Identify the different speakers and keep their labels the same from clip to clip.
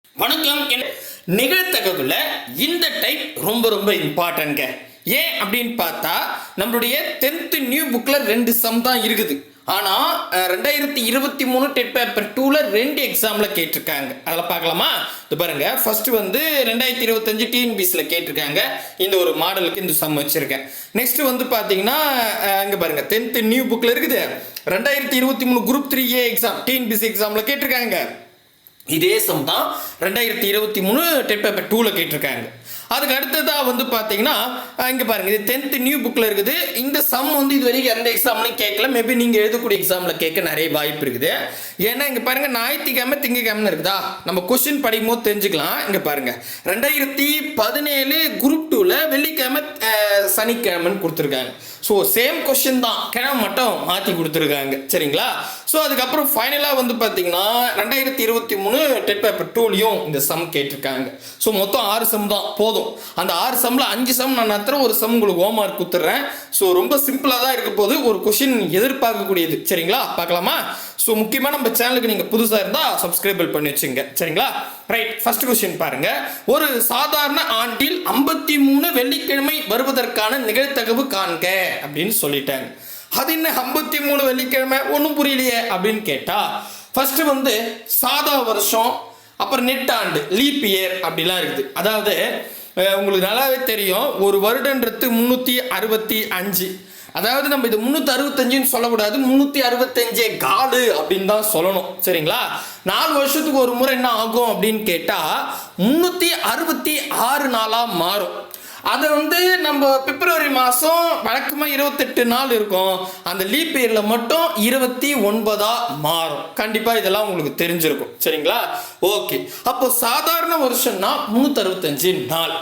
Speaker 1: வணக்கம். நிகழ்த்தகவுல இந்த டைப் ரொம்ப ரொம்ப இம்பார்ட்டன்ட்ங்க. ஏன் அப்படின்னு பார்த்தா நம்மளுடைய 10th நியூ புக்ல 2 சம் தான் இருக்குது. ஆனா 2023 டெட் பேப்பர் 2ல 2 எக்ஸாம்ல கேட்டிருக்காங்க. அதில் பார்க்கலாமா? இது பாருங்க, ஃபர்ஸ்ட் வந்து 2025 டிஎன்பிசில கேட்டிருக்காங்க. இந்த ஒரு மாடலுக்கு இந்த சம் வச்சிருக்கேன். நெக்ஸ்ட் வந்து பாத்தீங்கன்னா இங்க பாருங்க, 10th நியூ புக்ல இருக்குது. 2023 குரூப் 3A எக்ஸாம் டிஎன்பிசி எக்ஸாம்ல கேட்டிருக்காங்க. இதே சம் தான் 2023 டெட் பேப்பர் 2ல கேட்டிருக்காங்க. அதுக்கு அடுத்ததாக வந்து பார்த்தீங்கன்னா இங்கே பாருங்கள், இது 10th நியூ புக்கில் இருக்குது. இந்த சம் வந்து இது வரைக்கும் எந்த எக்ஸாம்லையும் கேட்கல. மேபி நீங்கள் எழுதக்கூடிய எக்ஸாமில் கேட்க நிறைய வாய்ப்பு இருக்குது. ஏன்னா இங்கே பாருங்கள், ஞாயிற்றுக்கிழமை திங்கக்கிழமை இருக்குதா, நம்ம கொஸ்டின் படிக்கும் போது தெரிஞ்சுக்கலாம். இங்கே பாருங்கள், 2017 குரூப் 2ல வெள்ளிக்கிழமை சனிக்கிழமைன்னு கொடுத்துருக்காங்க. ஸோ சேம் கொஸ்டின் தான், கிழமை மட்டும் மாற்றி கொடுத்துருக்காங்க. சரிங்களா? ஸோ அதுக்கப்புறம் ஃபைனலாக வந்து பார்த்தீங்கன்னா 2023 டெட் பேப்பர் 2லையும் இந்த சம் கேட்டிருக்காங்க. ஸோ மொத்தம் 6 சம் தான் போதும். அந்த 6 சம்ல 5 சம் நான் நடத்துகிறேன், ஒரு சம் உங்களுக்கு ஹோம் மார்க் கொடுத்துட்றேன். ஸோ ரொம்ப சிம்பிளாக தான் இருக்க போது, ஒரு கொஸ்டின் எதிர்பார்க்கக்கூடியது. சரிங்களா? பார்க்கலாமா? ஸோ முக்கியமாக நம்ம சேனலுக்கு நீங்கள் புதுசாக இருந்தால் சப்ஸ்கிரைப் பண்ணி வச்சுங்க. சரிங்களா? ரைட், ஃபர்ஸ்ட் கொஸ்டின் பாருங்க. ஒரு சாதாரண ஆண்டில் 53 வெள்ளிக்கிழமை வருவதற்கான நிகழ்த்தகவு காண்க அப்படின்னு சொல்லிட்டாங்க. அது என்ன 53 வெள்ளிக்கிழமை, ஒன்றும் புரியலையே அப்படின்னு கேட்டா, ஃபர்ஸ்ட் வந்து சாதா வருஷம், அப்புறம் நெட் ஆண்டு, லீப் இயர் அப்படிலாம் இருக்குது. அதாவது உங்களுக்கு நல்லாவே தெரியும், ஒரு வருடன்றது 365. அதாவது நம்ம இது 365 சொல்லக்கூடாது, 365 காடு அப்படின்னு தான் சொல்லணும். சரிங்களா? 4 வருஷத்துக்கு ஒரு முறை என்ன ஆகும் அப்படின்னு கேட்டா 366 நாளா மாறும். அதை வந்து நம்ம பிப்ரவரி மாதம் வழக்கமாக 28 நாள் இருக்கும், அந்த லீப் இயர்ல மட்டும் 29 மாறும். கண்டிப்பாக இதெல்லாம் உங்களுக்கு தெரிஞ்சிருக்கும். சரிங்களா? ஓகே, அப்போ சாதாரண வருஷம்னா 365 நாள்.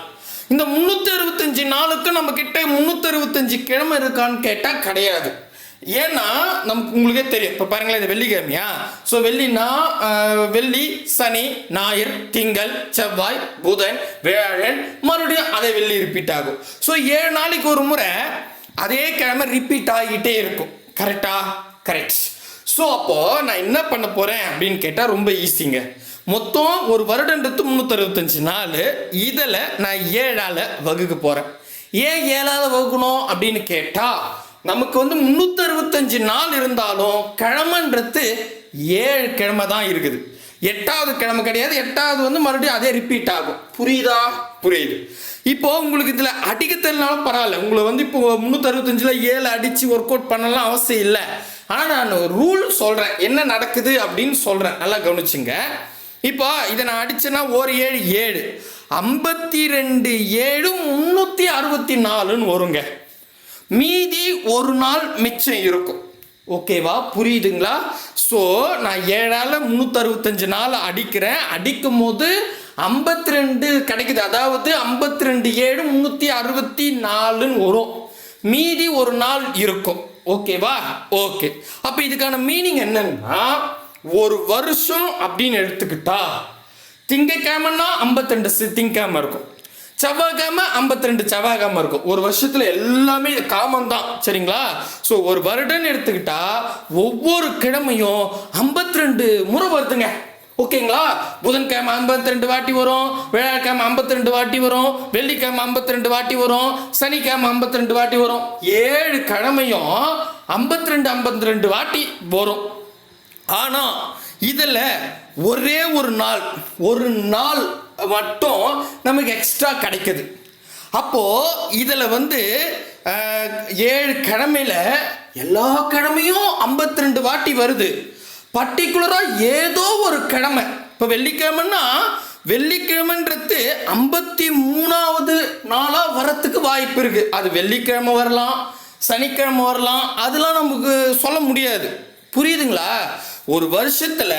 Speaker 1: இந்த 365 நாளுக்கு நம்ம கிட்ட 365 கிழமை இருக்கான்னு கேட்டால் கிடையாது. ஏன்னா நமக்கு உங்களுக்கே தெரியும். இப்போ பாருங்களேன், இது வெள்ளிக்கிழமையா? ஸோ வெள்ளினா வெள்ளி, சனி, ஞாயிறு, திங்கள், செவ்வாய், புதன், வியாழன், மறுபடியும் அதே வெள்ளி ரிப்பீட் ஆகும். ஸோ 7 நாளைக்கு ஒரு முறை அதே கிழமை ரிப்பீட் ஆகிட்டே இருக்கும். கரெக்டா? கரெக்ட். ஸோ அப்போ நான் என்ன பண்ண போறேன் அப்படின்னு கேட்டால் ரொம்ப ஈஸிங்க. மொத்தம் ஒரு வருடன்றது 365 நாள். இதில் நான் 7ஆல் வகுக்க போறேன். ஏன் 7ஆல் வகுக்கணும் அப்படின்னு கேட்டா, நமக்கு வந்து 365 நாள் இருந்தாலும் கிழமைன்றது 7 கிழமை தான் இருக்குது. 8வது கிழமை கிடையாது. 8வது வந்து மறுபடியும் அதே ரிப்பீட் ஆகும். புரியுதா? புரியுது. இப்போ உங்களுக்கு இதுல அடிக்க தெரியலனாலும் பரவாயில்ல. உங்களுக்கு வந்து இப்போ 365ல 7 அடிச்சு ஒர்க் அவுட் பண்ணலாம் அவசியம் இல்லை. ஆனால் நான் ரூல் சொல்றேன், என்ன நடக்குது அப்படின்னு சொல்றேன், நல்லா கவனிச்சுங்க. இப்போ இதை நான் அடிச்சேன்னா ஒரு 7 7, 52 7 364 வருங்க. மீதி ஒரு நாள் மிச்சம் இருக்கும். ஓகேவா? புரியுதுங்களா? ஸோ நான் 7ஆல் 365 நாள் அடிக்கிறேன். அடிக்கும் போது 52 கிடைக்குது. அதாவது 52 7 364 வரும். மீதி ஒரு நாள் இருக்கும். ஓகேவா? ஓகே. அப்போ இதுக்கான மீனிங் என்னன்னா, ஒரு வருஷம் அப்படின்னு எடுத்துக்கிட்டா திங்கக்கிழமைன்னா 52 திங்கக்கிழமை இருக்கும், செவ்வாய்க்கிழமை 52 செவ்வாய்க்கிழமை இருக்கும். ஒரு வருஷத்துல எல்லாமே காமன் தான். சரிங்களா? ஸோ ஒரு வருடம் எடுத்துக்கிட்டா ஒவ்வொரு கிழமையும் 52 முறை வருதுங்க. ஓகேங்களா? புதன்கிழமை 52 வாட்டி வரும், வியாழக்கிழமை 52 வாட்டி வரும், வெள்ளிக்கிழமை 52 வாட்டி வரும், சனிக்கிழமை 52 வாட்டி வரும். 7 கிழமையும் 52 வாட்டி வரும். ஆனா இதுல ஒரே ஒரு நாள் மட்டும் நமக்கு எக்ஸ்ட்ரா கிடைக்குது. அப்போ இதுல வந்து 7 கிழமையில எல்லா கிழமையும் 52 வாட்டி வருது. பர்டிகுலரா ஏதோ ஒரு கிழமை, இப்போ வெள்ளிக்கிழமைன்னா வெள்ளிக்கிழமைன்றது 53வது நாளா வரத்துக்கு வாய்ப்பு இருக்கு. அது வெள்ளிக்கிழமை வரலாம், சனிக்கிழமை வரலாம், அதெல்லாம் நமக்கு சொல்ல முடியாது. புரியுதுங்களா? ஒரு வருஷத்துல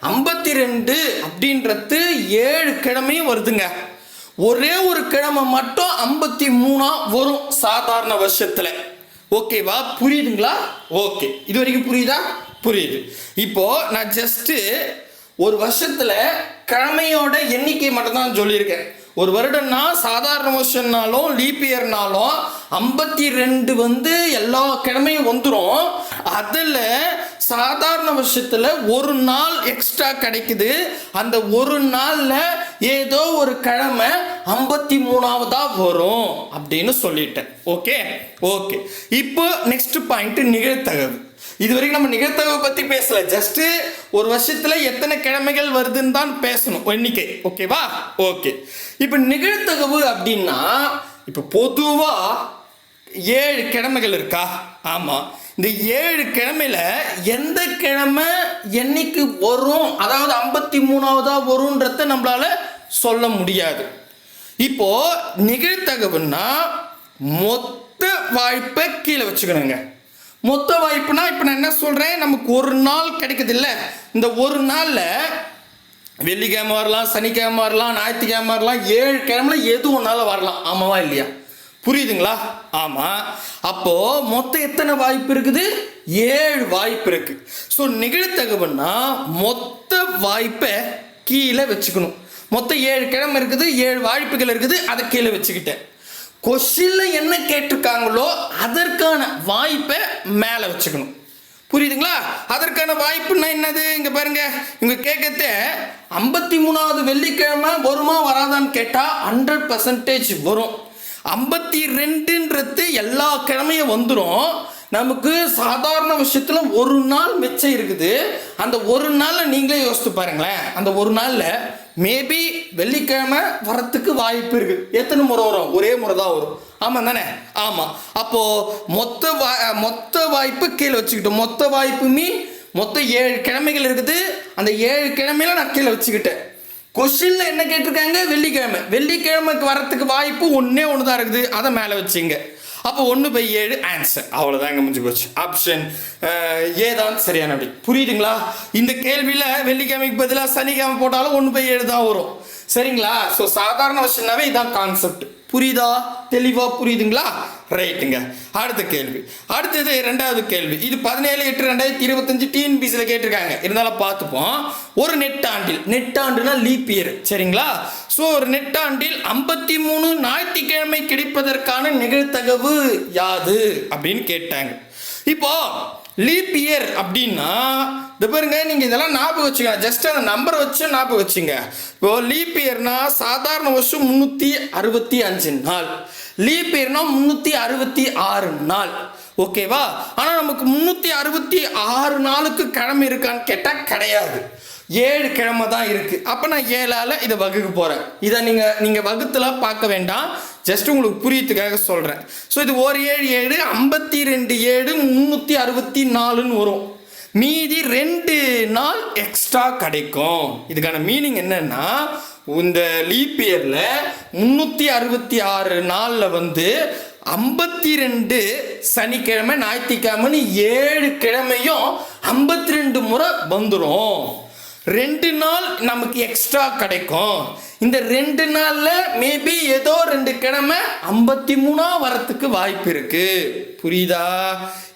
Speaker 1: 52 அப்படின்றது 7 கிழமையும் வருதுங்க. ஒரே ஒரு கிழமை மட்டும் 53 வரும் சாதாரண வருஷத்துல. ஓகேவா? புரியுதுங்களா? ஓகே, இது வரைக்கும் புரியுதா? புரியுது. இப்போ நான் ஜஸ்ட் ஒரு வருஷத்துல கிழமையோட எண்ணிக்கை மட்டும் தான் சொல்லியிருக்கேன். ஒரு வருடம்னா சாதாரண வருஷம்னாலும் லீப் இயர்னாலும் 52 வந்து எல்லா கிழமையும் வந்துடும். அதில் சாதாரண வருஷத்துல ஒரு நாள் எக்ஸ்ட்ரா கிடைக்குது. அந்த ஒரு நாள்ல ஏதோ ஒரு கிழமை 53ஆவதா வரும் அப்படின்னு சொல்லிட்டேன். Okay okay. இப்போ நெக்ஸ்ட் பாயிண்ட் நிகழ்தகவு. இதுவரைக்கும் நம்ம நிகழ்தகவை பத்தி பேசல, ஜஸ்ட் ஒரு வருஷத்துல எத்தனை கிழமைகள் வருதுன்னு தான் பேசணும், எண்ணிக்கை. ஓகேவா? ஓகே. இப்போ நிகழ்தகவு அப்படின்னா இப்போ பொதுவா 7 கிழமைகள் இருக்கா? ஆமா. இந்த 7 கிழமையில எந்த கிழமை என்னைக்கு வரும், அதாவது 53ஆவதா வரும்ன்றத நம்மளால சொல்ல முடியாது. இப்போ நிகழ்தகவுன்னா மொத்த வாய்ப்பை கீழே வச்சுக்கணுங்க. மொத்த வாய்ப்புனா இப்போ நான் என்ன சொல்றேன், நமக்கு ஒரு நாள் கிடைக்குது இல்ல, இந்த ஒரு நாள்ல வெள்ளிக்கிழமை வரலாம், சனிக்கிழமை வரலாம், ஞாயிற்றுக்கிழமை வரலாம், 7 கிழமைல எது ஒன்னால வரலாம். ஆமாவா இல்லையா? புரியுதுங்களா? ஆமா. அப்போ மொத்தம் எத்தனை வாய்ப்பு இருக்குது? 7 வாய்ப்பு இருக்கு. ஸோ நிகழ்தகவுன்னா மொத்த வாய்ப்பை கீழே வச்சுக்கணும். மொத்தம் 7 கிழமை இருக்குது, 7 வாய்ப்புகள் இருக்குது, அதை கீழே வச்சுக்கிட்டேன். கொஸ்டின்ல என்ன கேட்டிருக்காங்களோ அதற்கான வாய்ப்பை மேலே வச்சுக்கணும். புரியுதுங்களா? அதற்கான வாய்ப்புன்னா என்னது? இங்க பாருங்க, இவங்க கேட்கறத 53வது வெள்ளிக்கிழமை வருமா வராதான்னு கேட்டா 100% வரும். 52ன்றது எல்லா கிழமையும் வந்துடும். நமக்கு சாதாரண விஷயத்துல ஒரு நாள் மிச்சம் இருக்குது. அந்த ஒரு நாள்ல நீங்களே யோசித்து பாருங்களேன், அந்த ஒரு நாள்ல மேபி வெள்ளிக்கிழமை வரத்துக்கு வாய்ப்பு இருக்கு. எத்தனை முறை வரும்? ஒரே முறை தான் வரும். ஆமா தானே? ஆமா. அப்போ மொத்த வாய்ப்பு கீழே வச்சுக்கிட்டோம். மொத்த வாய்ப்பு மொத்தம் 7 கிழமைகள் இருக்குது. அந்த 7 கிழமையில நான் கீழே வச்சுக்கிட்டேன். கொஸ்டின்ல என்ன கேட்டிருக்காங்க? வெள்ளிக்கிழமை. வெள்ளிக்கிழமைக்கு வரத்துக்கு வாய்ப்பு ஒன்னே ஒன்று தான் இருக்குது, அதை மேலே வச்சுங்க. அப்போ 1/7 ஆன்சர். அவ்வளோதாங்க, முடிஞ்சு போச்சு. ஆப்ஷன் ஏ தான் சரியான அப்படி. புரியுதுங்களா? இந்த கேள்வியில் வெள்ளிக்கிழமைக்கு பதிலாக சனிக்கிழமை போட்டாலும் 1/7 தான் வரும். சரிங்களா? ஸோ சாதாரண விஷயம்னாவே இதான் கான்செப்ட். புரியுதா? தெளிவா புரியுதுங்களா? ரைட்டுங்க. அடுத்த கேள்வி. அடுத்தது 2வது கேள்வி. இது 17/8/2025 டிஎன்பிசியில் கேட்டிருக்காங்க. இருந்தாலும் பார்த்துப்போம். ஒரு நெட்டாண்டுனா லீப் இயர். சரிங்களா? ஸோ ஒரு நெட்டாண்டில் 53 ஞாயிற்றுக்கிழமை கிடைப்பதற்கான நிகழ்தகவு யாது அப்படின்னு கேட்டாங்க. இப்போ லீப் இயர் அப்படின்னா இது பாருங்க, நீங்க இதெல்லாம் ஞாபகம் வச்சுங்க. ஜஸ்ட் அந்த நம்பர் வச்சு ஞாபகம் வச்சுங்க. இப்போ லீப் இயர்னா சாதாரண வருஷம் 365 நாள், லீப் இயர்னா 366 நாள். ஓகேவா? ஆனா நமக்கு 366 நாளுக்கு கிழமை இருக்கான்னு கேட்டா கிடையாது. 7 கிழமை தான் இருக்கு. அப்ப நான் 7ஆல இதை வகுக்க போறேன். இதை நீங்க வகுத்துல பார்க்க வேண்டாம், ஜஸ்ட் உங்களுக்கு புரியத்துக்காக சொல்றேன். ஸோ இது ஒரு 7 7 52 7 364ன்னு வரும். மீதி 2 நாள் எக்ஸ்ட்ரா கிடைக்கும். இதுக்கான மீனிங் என்னன்னா, இந்த லீப் இயர்ல 366 நாள்ல 52 சனிக்கிழமை ஞாயிற்றுக்கிழமைன்னு 7 கிழமையும் 52 முறை வந்துடும். 2 நாள் நமக்கு எக்ஸ்ட்ரா கிடைக்கும். இந்த 2 நாள்ல மேபி ஏதோ 2 கிழமை 53 வரத்துக்கு வாய்ப்பு இருக்கு. புரியுதா?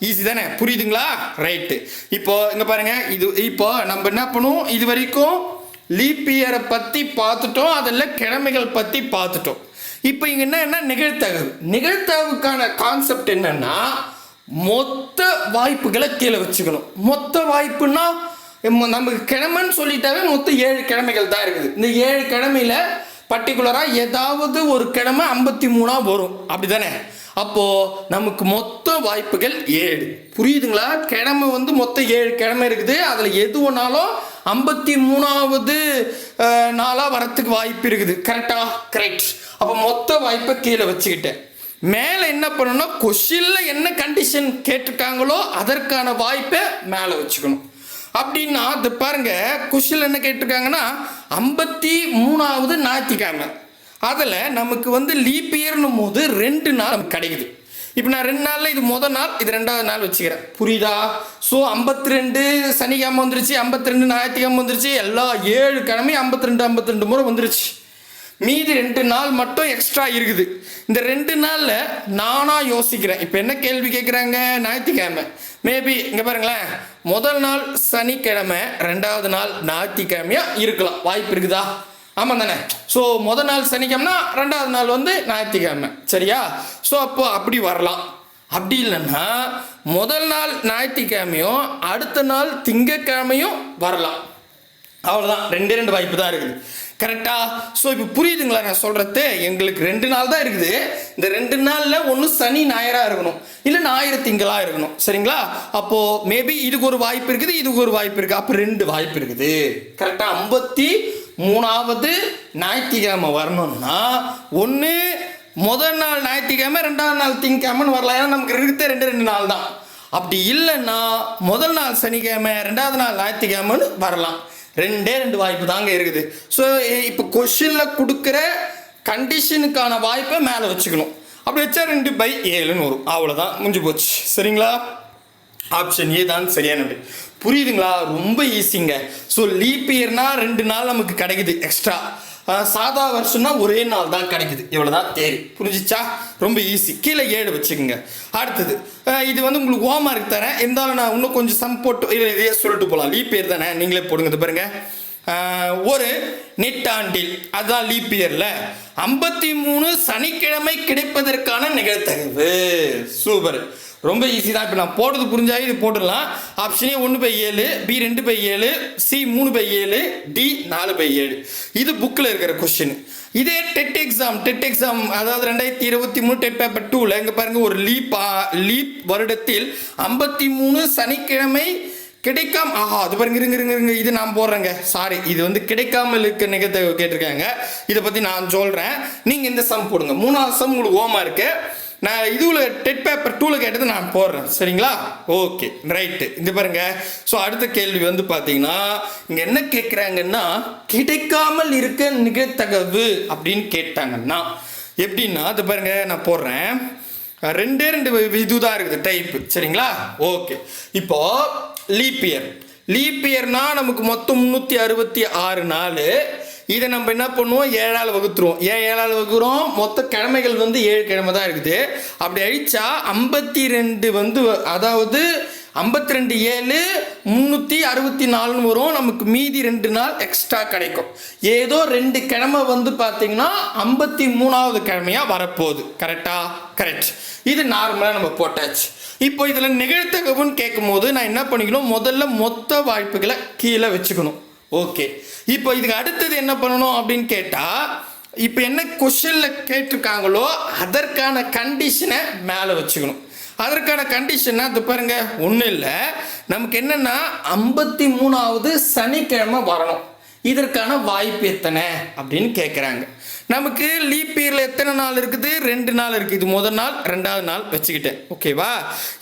Speaker 1: ஈஸி தானே? புரியுதுங்களா? ரைட்டு. இப்போ இங்க பாருங்க, இது இப்போ நம்ம என்ன பண்ணுவோம், இது வரைக்கும் லீப் இயரை பத்தி பார்த்துட்டோம், அதில் கிழமைகள் பத்தி பார்த்துட்டோம். இப்போ இங்க என்ன நிகழ்தகவுக்கான கான்செப்ட் என்னன்னா, மொத்த வாய்ப்புகளை கீழே வச்சுக்கணும். மொத்த வாய்ப்புன்னா நமக்கு கிழமைன்னு சொல்லிட்டாவே மொத்தம் 7 கிழமைகள் தான் இருக்குது. இந்த 7 கிழமையில பர்டிகுலரா ஏதாவது ஒரு கிழமை 53 வரும். அப்படிதானே? அப்போ நமக்கு மொத்த வாய்ப்புகள் 7. புரியுதுங்களா? கிழமை மொத்தம் 7 கிழமை இருக்குது. அதுல எது ஒன்னாலும் 53வது நாளா வரத்துக்கு வாய்ப்பு இருக்குது. கரெக்டா? கரெக்ட். அப்போ மொத்த வாய்ப்பை கீழே வச்சுக்கிட்டேன். மேலே என்ன பண்ணணும்னா, கொஸ்டின்ல என்ன கண்டிஷன் கேட்டிருக்காங்களோ அதற்கான வாய்ப்பை மேலே வச்சுக்கணும். அப்படின்னா இது பாருங்க, கொஸ்டின்ல என்ன கேட்டிருக்காங்கன்னா 53வது ஞாயிற்றுக்கிழமை. அதில் நமக்கு லீப் இயர்னும் போது 2 நாள் கிடைக்குது. இப்போ நான் 2 நாளில் இது முதல் நாள், இது 2வது நாள் வச்சுக்கிறேன். புரியுதா? ஸோ 52 சனிக்கிழமை வந்துருச்சு, 52 ஞாயிற்றுக்கிழமை வந்துருச்சு, எல்லா 7 கிழமையும் 52 முறை வந்துருச்சு. மீதி 2 நாள் மட்டும் எக்ஸ்ட்ரா இருக்குது. இந்த 2 நாள்ல நானா யோசிக்கிறேன். இப்போ என்ன கேள்வி கேட்குறாங்க? ஞாயிற்றுக்கிழமை. மேபி இங்க பாருங்களேன், முதல் நாள் சனிக்கிழமை, 2வது நாள் ஞாயிற்றுக்கிழமையா இருக்கலாம். வாய்ப்பு இருக்குதா? ஆமா தானே? ஸோ முதல் நாள் சனிக்கிழமைனா 2வது நாள் ஞாயிற்றுக்கிழமை. சரியா? ஸோ அப்போ அப்படி வரலாம். அப்படி இல்லைன்னா முதல் நாள் ஞாயிற்றுக்கிழமையும் அடுத்த நாள் திங்கக்கிழமையும் வரலாம். அவ்வளோதான், ரெண்டு வாய்ப்பு தான் இருக்குது. கரெக்டா? ஸோ இப்போ புரியுதுங்களா நான் சொல்கிறது? எங்களுக்கு 2 நாள் தான் இருக்குது. இந்த 2 நாளில் ஒன்று சனி ஞாயிறாக இருக்கணும், இல்லை ஞாயிறு திங்களாக இருக்கணும். சரிங்களா? அப்போது மேபி இதுக்கு ஒரு வாய்ப்பு இருக்குது, இதுக்கு ஒரு வாய்ப்பு இருக்குது. அப்போ 2 வாய்ப்பு இருக்குது. கரெக்டாக 53வது ஞாயிற்றுக்கிழமை வரணும்னா ஒன்று முதல் நாள் ஞாயிற்றுக்கிழமை, 2வது நாள் திங்கக்கிழமைன்னு வரலாம். ஏன்னா நமக்கு இருக்கிற 2 நாள் தான். அப்படி இல்லைன்னா முதல் நாள் சனிக்கிழமை, 2வது நாள் ஞாயிற்றுக்கிழமைன்னு வரலாம். 2 வாய்ப்பு தாங்க இருக்குது. ஸோ இப்போ கொஷினில் கொடுக்குற கண்டிஷனுக்கான வாய்ப்பை மேலே வச்சுக்கணும். அப்படி வச்சா 2/7 வரும். அவ்வளோதான், முடிஞ்சு போச்சு. சரிங்களா? ஆப்ஷன் ஏ தான் சரியானது. புரியுதுங்களா? ரொம்ப ஈஸிங்க. ஸோ லீப் இயர்னா 2 நாள் நமக்கு கிடைக்குது எக்ஸ்ட்ரா. சாதா வருஷம்னா ஒரே நாள் தான் கிடைக்குது. இவ்வளோதான் தேரி. புரிஞ்சிச்சா? ரொம்ப ஈஸி. கீழே 7 வச்சுக்கோங்க. அடுத்தது இது வந்து உங்களுக்கு ஹோம்வொர்க் தரேன். இருந்தாலும் நான் இன்னும் கொஞ்சம் சம் போட்டு இதையே சொல்லிட்டு போகலாம். லீப் இயர் தானே, நீங்களே போடுங்க. இது பாருங்க, ஒரு நெட்டாண்டில், அதுதான் லீப் இயரில் 53 சனிக்கிழமை கிடைப்பதற்கான நிகழ்தகவு. சூப்பர், ரொம்ப ஈஸி தான். இப்போ நான் போடுறது புரிஞ்சாவே இது போட்டுடலாம். Option A 1/7, B 2/7, C 3/7, D 4/7. இது புக்கில் இருக்கிற கொஸ்டின். இதே டெட் எக்ஸாம் அதாவது 2023 டெட் பேப்பர் 2ல இங்கே பாருங்க, ஒரு லீப் வருடத்தில் 53 சனிக்கிழமை கிடைக்காம, அது பாருங்க, இருங்க இது நான் போடுறேங்க. சாரி, இது வந்து கிடைக்காமல் இருக்க நிகழ்தகவு கேட்டிருக்காங்க. இதை பற்றி நான் சொல்கிறேன். நீங்கள் இந்த சம் போடுங்க. 3வது சம் உங்களுக்கு ஹோமா இருக்கு. நான் இதுவில் டெட் பேப்பர் 2ல கேட்டது நான் போடுறேன். சரிங்களா? Okay, right. இது பாருங்க. ஸோ அடுத்த கேள்வி வந்து பார்த்தீங்கன்னா இங்கே என்ன கேட்குறாங்கன்னா, கிடைக்காமல் இருக்க நிகழ்தகவு அப்படின்னு கேட்டாங்கன்னா எப்படின்னா, அது பாருங்க, நான் போடுறேன். 2 இதுதான் இருக்குது டைப்பு. சரிங்களா? ஓகே. இப்போ லீப் இயர்னா நமக்கு மொத்தம் 366 நாள். இதை நம்ம என்ன பண்ணுவோம், 7ஆல் வகுத்துருவோம். ஏன் 7ஆல் வகுக்கிறோம்? மொத்த கிழமைகள் வந்து 7 கிழமை தான் இருக்குது. அப்படி அழிச்சா 52 வந்து, அதாவது 52 7 364 வரும். நமக்கு மீதி 2 நாள் எக்ஸ்ட்ரா கிடைக்கும். ஏதோ 2 கிழமை வந்து பார்த்தீங்கன்னா 53வது கிழமையாக வரப்போகுது. கரெக்டா? கரெக்ட். இது நார்மலாக நம்ம போட்டாச்சு. இப்போ இதில் நிகழ்தகவுன்னு கேட்கும் போது நான் என்ன பண்ணிக்கணும், முதல்ல மொத்த வாய்ப்புகளை கீழே வச்சுக்கணும். ஓகே. இப்போ இதுக்கு அடுத்தது என்ன பண்ணணும் அப்படின்னு கேட்டால், இப்போ என்ன கொஸ்டினில் கேட்டிருக்காங்களோ அதற்கான கண்டிஷனை மேலே வச்சுக்கணும். அதற்கான கண்டிஷன் அது பாருங்க, ஒன்றும் இல்லை. நமக்கு என்னென்னா 53வது சனிக்கிழமை வரணும். இதற்கான வாய்ப்பு எத்தனை அப்படின்னு கேட்குறாங்க. நமக்கு லீப் இயரில் எத்தனை நாள் இருக்குது? 2 நாள் இருக்குது. இது முதல் நாள், 2வது நாள் வச்சுக்கிட்டேன். ஓகேவா?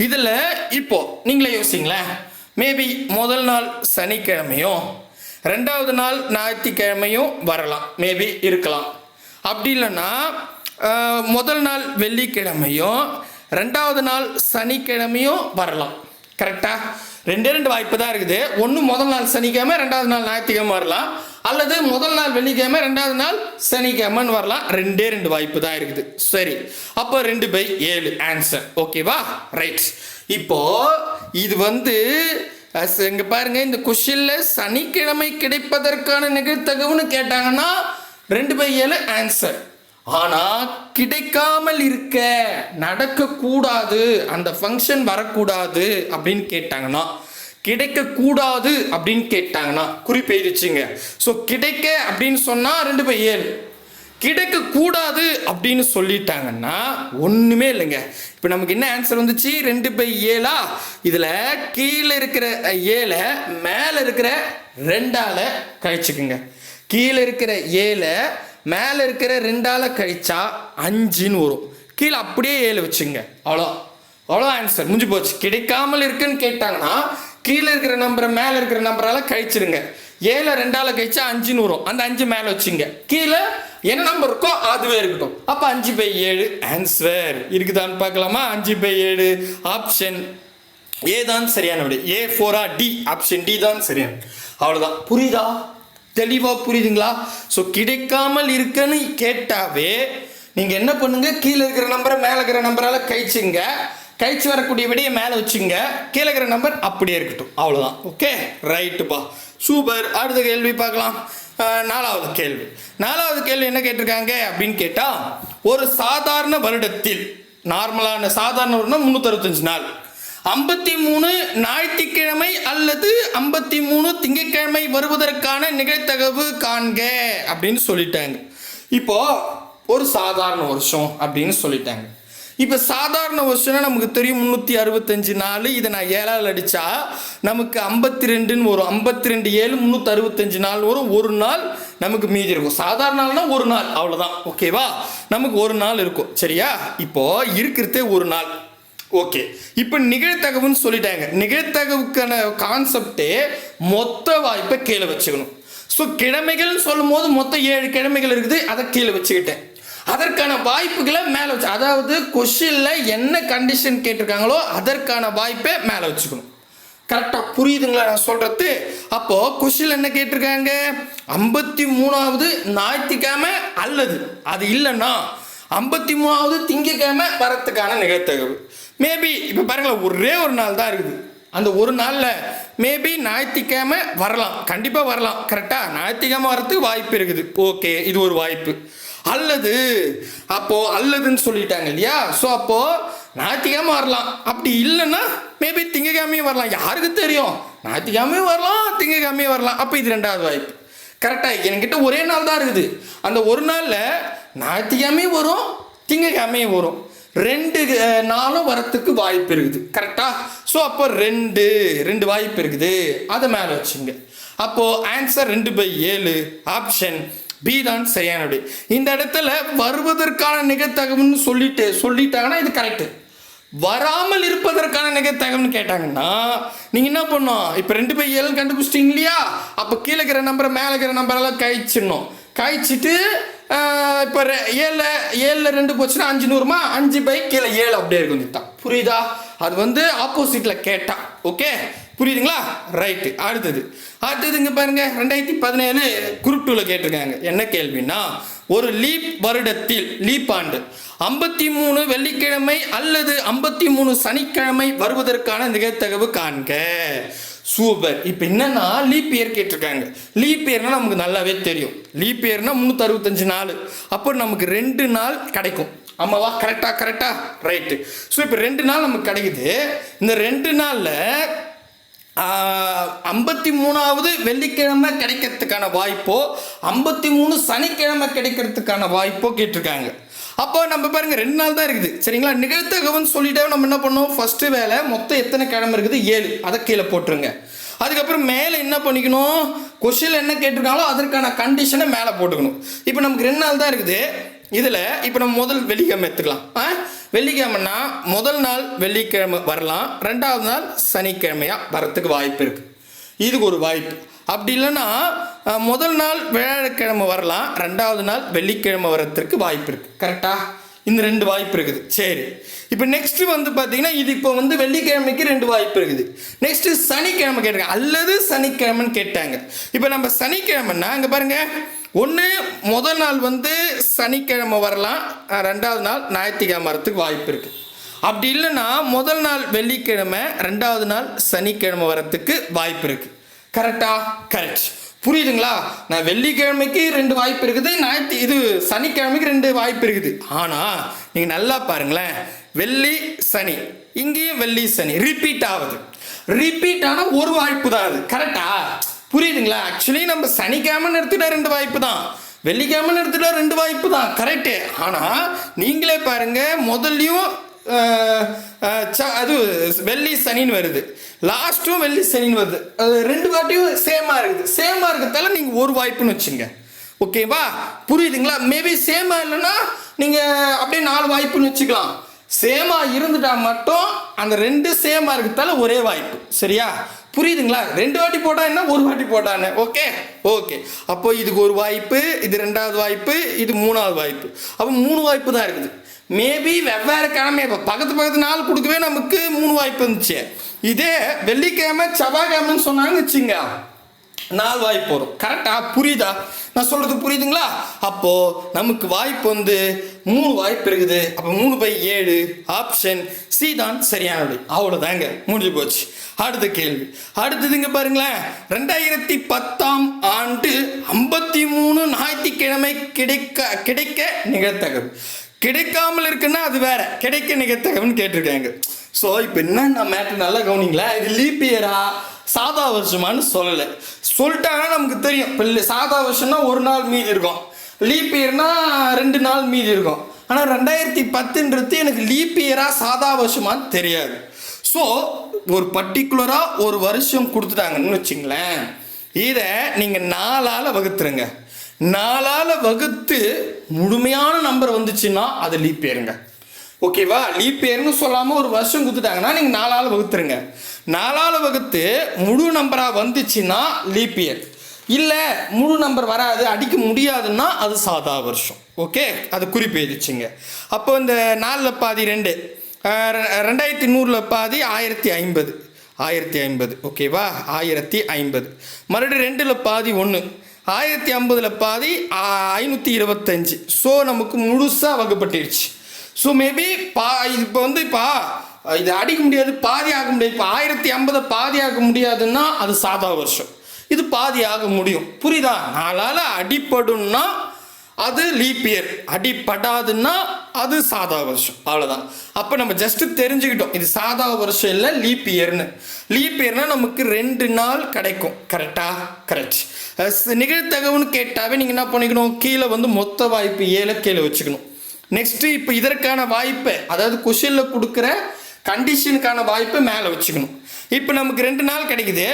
Speaker 1: இதில் இப்போ நீங்களே யோசிங்களேன். மேபி முதல் நாள் சனிக்கிழமையும் 2வது நாள் ஞாயிற்றுக்கிழமையும் வரலாம், மேபி இருக்கலாம். அப்படி இல்லைன்னா முதல் நாள் வெள்ளிக்கிழமையும் 2வது நாள் சனிக்கிழமையும் வரலாம். கரெக்டா? 2 வாய்ப்பு தான் இருக்குது. ஒன்று முதல் நாள் சனிக்கிழமை, 2வது நாள் ஞாயிற்றுக்கிழமை வரலாம். அல்லது முதல் நாள் வெள்ளிக்கிழமை, 2வது நாள் சனிக்கிழமைன்னு வரலாம். 2 வாய்ப்பு தான் இருக்குது. சரி, அப்போ 2/7 ஆன்சர். ஓகேவா? ரைட். இப்போ இது வந்து இங்க பாருங்க, இந்த கொஸ்டின்ல சனிக்கிழமை கிடைப்பதற்கான நிகழ்தகவுன்னு கேட்டாங்கன்னா 2/7 ஆன்சர். ஆனா கிடைக்காமல் இருக்க, நடக்கக்கூடாது, அந்த ஃபங்க்ஷன் வரக்கூடாது அப்படின்னு கேட்டாங்கன்னா, கிடைக்கக்கூடாது அப்படின்னு கேட்டாங்கன்னா குறிப்பெய்துச்சுங்க. ஸோ கிடைக்க அப்படின்னு சொன்னா 2/7, கிடைக்கக்கூடாது அப்படின்னு சொல்லிட்டாங்கன்னா ஒன்றுமே இல்லைங்க. இப்போ நமக்கு என்ன ஆன்சர் வந்துச்சு? 2/7. இதில் கீழே இருக்கிற 7 மேலே இருக்கிற 2ஆல் கழிச்சுக்குங்க. கீழே இருக்கிற 7 மேலே இருக்கிற 2ஆல் கழிச்சா 5ன்னு வரும். கீழே அப்படியே 7 வச்சுங்க. அவ்வளோ ஆன்சர், முடிஞ்சு போச்சு. கிடைக்காமல் இருக்குன்னு கேட்டாங்கன்னா கீழே இருக்கிற நம்பரை மேலே இருக்கிற நம்பரால் கழிச்சிருங்க. 7 2ஆல் கழிச்சா 5ன்னு வரும். அந்த 5 மேலே வச்சுங்க. கீழே என்ன நம்பர் இருக்கோ அதுவே இருக்கட்டும். அப்போ 5/7 ஆன்சர் இருக்குதான்னு பார்க்கலாமா? 5/7 ஆப்ஷன் ஏ தான் சரியான விடை. A4 டி, ஆப்ஷன் டி தான் சரியான. அவ்வளோதான். புரியுதா? தெளிவாக புரியுதுங்களா? ஸோ கிடைக்காமல் இருக்குன்னு கேட்டாவே நீங்கள் என்ன பண்ணுங்க, கீழே இருக்கிற நம்பரை மேலே இருக்கிற நம்பரால் கழிச்சுங்க. கழிச்சு வரக்கூடிய விடையை மேலே வச்சுங்க. கீழே இருக்கிற நம்பர் அப்படியே இருக்கட்டும். அவ்வளோதான். ஓகே, ரைட்டுப்பா, சூப்பர். அடுத்த கேள்வி பார்க்கலாம். 4வது கேள்வி என்ன கேட்டிருக்காங்க அப்படின்னு கேட்டால், ஒரு சாதாரண வருடத்தில் நார்மலான சாதாரண வருடம் 365 நாள். 53 ஞாயிற்றுக்கிழமை அல்லது 53 திங்கட்கிழமை வருவதற்கான நிகழ்தகவு காண்க அப்படின்னு சொல்லிட்டாங்க. இப்போ ஒரு சாதாரண வருஷம் அப்படின்னு சொல்லிட்டாங்க. இப்போ சாதாரண வருஷம்னா நமக்கு தெரியும் 365 நாள். இதை நான் 7ஆல் அடித்தா நமக்கு 52ன்னு வரும். 52 7 365 நாள் வரும். ஒரு நாள் நமக்கு மீதி இருக்கும். சாதாரண நாள்னா ஒரு நாள், அவ்வளோதான். ஓகேவா? நமக்கு ஒரு நாள் இருக்கும். சரியா? இப்போ இருக்கிறதே ஒரு நாள். ஓகே, இப்போ நிகழ்தகவுன்னு சொல்லிட்டாங்க. நிகழ்தகவுக்கான கான்செப்டே மொத்த வாய்ப்பை கீழே வச்சுக்கணும். ஸோ கிழமைகள்னு சொல்லும் போது மொத்தம் 7 கிழமைகள் இருக்குது, அதை கீழே வச்சுக்கிட்டேன். அதற்கான வாய்ப்புகளை மேலே வச்சு, அதாவது கொஷினில் என்ன கண்டிஷன் கேட்டிருக்காங்களோ அதற்கான வாய்ப்பை மேலே வச்சுக்கணும். கரெக்டாக புரியுதுங்களா நான் சொல்கிறது? அப்போது கொஷினில் என்ன கேட்டிருக்காங்க? 53வது ஞாயிற்றுக்கிழமை அல்லது அது இல்லைன்னா 53வது திங்கக்கிழமை வரத்துக்கான நிகழ்தகவு. மேபி இப்போ பாருங்களேன், ஒரே ஒரு நாள் தான் இருக்குது. அந்த ஒரு நாளில் மேபி ஞாயிற்றுக்கிழமை வரலாம், கண்டிப்பாக வரலாம். கரெக்டாக ஞாயிற்றுக்கிழமை வரத்துக்கு வாய்ப்பு இருக்குது. ஓகே, இது ஒரு வாய்ப்பு. அல்லது அப்போது அல்லதுன்னு சொல்லிட்டாங்க இல்லையா? ஸோ அப்போது ஞாயிற்றுக்கிழமை வரலாம், அப்படி இல்லைன்னா மேபி திங்கக்கிழமையும் வரலாம். யாருக்கு தெரியும்? ஞாயிற்றுக்கிழமையும் வரலாம், திங்கக்கிழமையும் வரலாம். அப்போ இது 2வது வாய்ப்பு. கரெக்டாக என்கிட்ட ஒரே நாள் தான் இருக்குது. அந்த ஒரு நாளில் ஞாயிற்றுக்கிழமையும் வரும், திங்கக்கிழமையும் வரும். 2 நாளும் வரத்துக்கு வாய்ப்பு இருக்குது. கரெக்டா? ஸோ அப்போ ரெண்டு வாய்ப்பு இருக்குது, அதை மேலே வச்சுங்க. அப்போது ஆன்சர் 2/7 ஆப்ஷன் பி தான் சரியான விடை. இந்த இடத்துல வருவதற்கான நிகழ்தகவுன்னு சொல்லிட்டாங்கன்னா இது கரெக்டு. வராமல் இருப்பதற்கான நிகழ்தகவுன்னு கேட்டாங்கன்னா நீங்கள் என்ன பண்ணணும்? இப்போ 2/7 கண்டுபிடிச்சிட்டிங்க இல்லையா? அப்போ கீழே இருக்கிற நம்பரை மேலே இருக்கிற நம்பரெல்லாம் கழிச்சிடணும். கழிச்சிட்டு இப்போ 7ல் 2 போச்சுன்னா 5 நூறுமா, 5 கீழே 7 அப்படியே இருக்கும். தான் புரியுதா? அது வந்து ஆப்போசிட்டில் கேட்டா. ஓகே, புரியுதுங்களா? ரைட்டு. அடுத்தது இங்கே பாருங்க, 2017 குரூப் 2ல் கேட்டிருக்காங்க. என்ன கேள்வின்னா, ஒரு லீப் வருடத்தில் லீப் ஆண்டு 53 வெள்ளிக்கிழமை அல்லது 53 சனிக்கிழமை வருவதற்கான நிகழ்தகவு காண்க. சூப்பர். இப்போ என்னன்னா லீப் இயர் கேட்டிருக்காங்க. லீப் இயர்னா நமக்கு நல்லாவே தெரியும். லீப் இயர்னா 365 நாள். அப்போ நமக்கு 2 நாள் கிடைக்கும். ஆமாவா? கரெக்டா ரைட்டு. ஸோ இப்போ 2 நாள் நமக்கு கிடைக்குது. இந்த 2 நாளில் 53வது வெள்ளிக்கிழமை கிடைக்கிறதுக்கான வாய்ப்போ 53 சனிக்கிழமை கிடைக்கிறதுக்கான வாய்ப்போ கேட்டிருக்காங்க. அப்போ நம்ம பாருங்க 2 நாள் தான் இருக்குது. சரிங்களா? நிகழ்தகவுன்னு சொல்லிட்டே நம்ம என்ன பண்ணோம்? ஃபர்ஸ்ட் வேலை மொத்தம் எத்தனை கிழமை இருக்குது? 7. அதை கீழே போட்டுருங்க. அதுக்கப்புறம் மேலே என்ன பண்ணிக்கணும்? கொஷினில் என்ன கேட்டிருக்காங்களோ அதற்கான கண்டிஷனை மேலே போட்டுக்கணும். இப்போ நமக்கு 2 நாள் தான் இருக்குது. இதில் இப்போ நம்ம முதல் வெள்ளிக்கிழமை எடுத்துக்கலாம். வெள்ளிக்கிழமைன்னா முதல் நாள் வெள்ளிக்கிழமை வரலாம், 2வது நாள் சனிக்கிழமையாக வரத்துக்கு வாய்ப்பு இருக்குது. இதுக்கு ஒரு வாய்ப்பு. அப்படி இல்லைன்னா முதல் நாள் வியாழக்கிழமை வரலாம், 2வது நாள் வெள்ளிக்கிழமை வரத்துக்கு வாய்ப்பு இருக்குது. கரெக்டாக? இந்த 2 வாய்ப்பு இருக்குது. சரி, இப்போ நெக்ஸ்ட் வந்து பார்த்தீங்கன்னா இது இப்போ வந்து வெள்ளிக்கிழமைக்கு 2 வாய்ப்பு இருக்குது. நெக்ஸ்ட் சனிக்கிழமை கேட்டாங்க, அல்லது சனிக்கிழமைன்னு கேட்டாங்க. இப்போ நம்ம சனிக்கிழமைன்னா இங்கே பாருங்க, ஒன்று முதல் நாள் வந்து சனிக்கிழமை வரலாம், 2வது நாள் ஞாயிற்றுக்கிழமை வரத்துக்கு வாய்ப்பு இருக்குது. அப்படி இல்லைன்னா முதல் நாள் வெள்ளிக்கிழமை, 2வது நாள் சனிக்கிழமை வரத்துக்கு வாய்ப்பு இருக்குது. கரெக்டா? கரெக்ட். புரியுதுங்களா? நான் வெள்ளிக்கிழமைக்கு 2 வாய்ப்பு இருக்குது, இது சனிக்கிழமைக்கு 2 வாய்ப்பு இருக்குது. ஆனால் நீங்கள் நல்லா பாருங்களேன், வெள்ளி சனி, இங்கேயும் வெள்ளி சனி ரிப்பீட் ஆகுது. ரிப்பீட் ஆனால் ஒரு வாய்ப்பு தான் அது. கரெக்டா? புரியுதுங்களா? ஆக்சுவலி நம்ம சனிக்கிழமைன்னு எடுத்துட்டா 2 வாய்ப்பு தான், வெள்ளிக்கிழமைன்னு எடுத்துட்டா 2 வாய்ப்பு தான். கரெக்டு. ஆனால் நீங்களே பாருங்க, முதல்லையும் அது வெள்ளி சனின்னு வருது, லாஸ்ட்டும் வெள்ளி சனின்னு வருது. அது 2 வாட்டியும் சேமாக இருக்குது. சேமாக இருக்கிறதால நீங்கள் ஒரு வாய்ப்புன்னு வச்சுங்க. ஓகேவா? புரியுதுங்களா? மேபி சேமாக இல்லைன்னா நீங்கள் அப்படியே 4 வாய்ப்புன்னு வச்சுக்கலாம். சேமாக இருந்துட்டா மட்டும் அந்த 2 சேமாக இருக்கிறதால ஒரே வாய்ப்பு. சரியா? புரியுதுங்களா? 2 வாட்டி போட்டா என்ன, ஒரு வாட்டி போட்டானே. Okay okay. அப்போ இதுக்கு ஒரு வாய்ப்பு, இது 2வது வாய்ப்பு, இது 3வது வாய்ப்பு. அப்போ 3 வாய்ப்பு தான் இருக்குது. மேபி வெவ்வேறு கிழமை இப்போ பக்கத்து நாள் கொடுக்கவே நமக்கு 3 வாய்ப்பு இருந்துச்சு. இதே வெள்ளிக்கிழமை செவ்வாய்க்கிழமைன்னு சொன்னாங்கன்னு வச்சுங்க, 4 வாய்ப்பு வரும். கரெக்டா? புரியுதா நான் சொல்றது? புரியுதுங்களா? அப்போ நமக்கு வாய்ப்பு வந்து 3 வாய்ப்பு இருக்குது. அப்போ 3/7 ஆப்ஷன் சி தான் சரியான விடை. அவ்வளோதாங்க, முடிஞ்சு போச்சு. அடுத்த கேள்வி. அடுத்ததுங்க பாருங்களேன், 2010ஆம் ஆண்டு 53 ஞாயிற்றுக்கிழமை கிடைக்க நிகழ்தகவு. கிடைக்காமல் இருக்குன்னா அது வேற, கிடைக்க நிகழ்த்தகவன்னு கேட்டிருக்காங்க. ஸோ இப்போ என்ன மேட்ரு நல்லா கவனிங்களேன், இது லீப் இயரா சாதா வருஷமானு சொல்லலை. சொல்லிட்டாங்கன்னா நமக்கு தெரியும். இப்போ சாதா வருஷம்னா ஒரு நாள் மீதி இருக்கும், லீப் இயர்னா 2 நாள் மீதி இருக்கும். ஆனால் 2010 எனக்கு லீப் இயரா சாதா வருஷமானு தெரியாது. ஸோ ஒரு பர்டிகுலராக ஒரு வருஷம் கொடுத்துட்டாங்கன்னு வச்சுங்களேன், இதை நீங்கள் 4ஆல் வகுத்துருங்க. 4ஆல் வகுத்து முழுமையான நம்பர் வந்துச்சுன்னா அது லீப் இயருங்க. ஓகேவா? லீப் இயர்னு சொல்லாமல் ஒரு வருஷம் கொடுத்துட்டாங்கன்னா நீங்கள் 4ஆல் வகுத்துருங்க. 4ஆல் வகுத்து முழு நம்பராக வந்துச்சுன்னா லீப் இயர். இல்லை முழு நம்பர் வராது, அடிக்க முடியாதுன்னா அது சாதா வருஷம். ஓகே, அது குறிப்பு எழுதிச்சுங்க. அப்போ இந்த 4ல் பாதி 2, 2100 பாதி 1050. ஓகேவா? 1050. மறுபடியும் 2ல் பாதி 1, 1050 பாதி 525. ஸோ நமக்கு முழுசாக வகுப்பட்டுருச்சு. ஸோ மேபி இப்போ இது அடிக்க முடியாது, பாதி ஆக முடியாது. இப்போ 1050 பாதி ஆக முடியாதுன்னா அது சாதா வருஷம், இது பாதி ஆக முடியும். புரியுதா? 4ஆல் அடிப்படும்னா அது லீப் இயர், அடிப்படாதுன்னா அது சாதா வருஷம். அவ்வளோதான். அப்போ நம்ம ஜஸ்ட்டு தெரிஞ்சுக்கிட்டோம் இது சாதா வருஷம் இல்லை லீப் இயர்னு. லீப் இயர்னா நமக்கு 2 நாள் கிடைக்கும். கரெக்டா? கரெக்ட். நிகழ்த்தகவுன்னு கேட்டாவே நீங்கள் என்ன பண்ணிக்கணும், கீழே மொத்த வாய்ப்பு 7 கீழே வச்சுக்கணும். நெக்ஸ்ட்டு இப்போ இதற்கான வாய்ப்பை, அதாவது கொஷினில் கொடுக்குற கண்டிஷனுக்கான வாய்ப்பை மேலே வச்சுக்கணும். இப்போ நமக்கு 2 நாள் கிடைக்குது.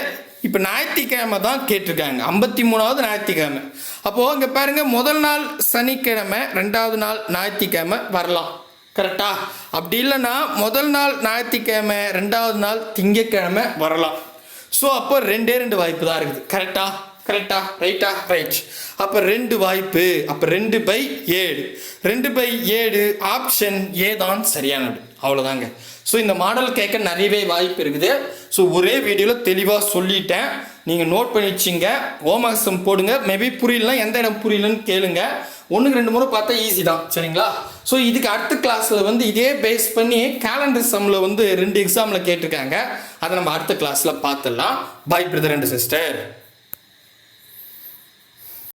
Speaker 1: இப்போ ஞாயிற்றுக்கிழமை தான் கேட்டிருக்காங்க, 53வது ஞாயிற்றுக்கிழமை. அப்போது இங்கே பாருங்கள், முதல் நாள் சனிக்கிழமை, 2வது நாள் ஞாயிற்றுக்கிழமை வரலாம். கரெக்டா? அப்படி இல்லைன்னா முதல் நாள் ஞாயிற்றுக்கிழமை, 2வது நாள் திங்கக்கிழமை வரலாம். ஸோ அப்போ 2 வாய்ப்பு தான் இருக்குது. கரெக்டா? ரைட்டா? ரைட். அப்போ 2 வாய்ப்பு. அப்போ 2/7. 2/7 ஆப்ஷன் ஏ தான் சரியானது. அவ்வளோதாங்க. ஸோ இந்த மாடல் கேட்க நிறையவே வாய்ப்பு இருக்குது. ஸோ ஒரே வீடியோவில் தெளிவாக சொல்லிட்டேன், நீங்கள் நோட் பண்ணி வச்சிங்க. ஹோம்ஒர்க்ஸும் போடுங்க. மேபி புரியலன்னா எந்த இடம் புரியலன்னு கேளுங்க. 1-2 முறை பார்த்தா ஈஸி தான். சரிங்களா? ஸோ இதுக்கு அடுத்த கிளாஸில் இதே பேஸ் பண்ணி கேலண்டர் சம்மில் 2 எக்ஸாமில் கேட்டிருக்காங்க. அதை நம்ம அடுத்த கிளாஸில் பார்த்துடலாம். Bye brother and sister.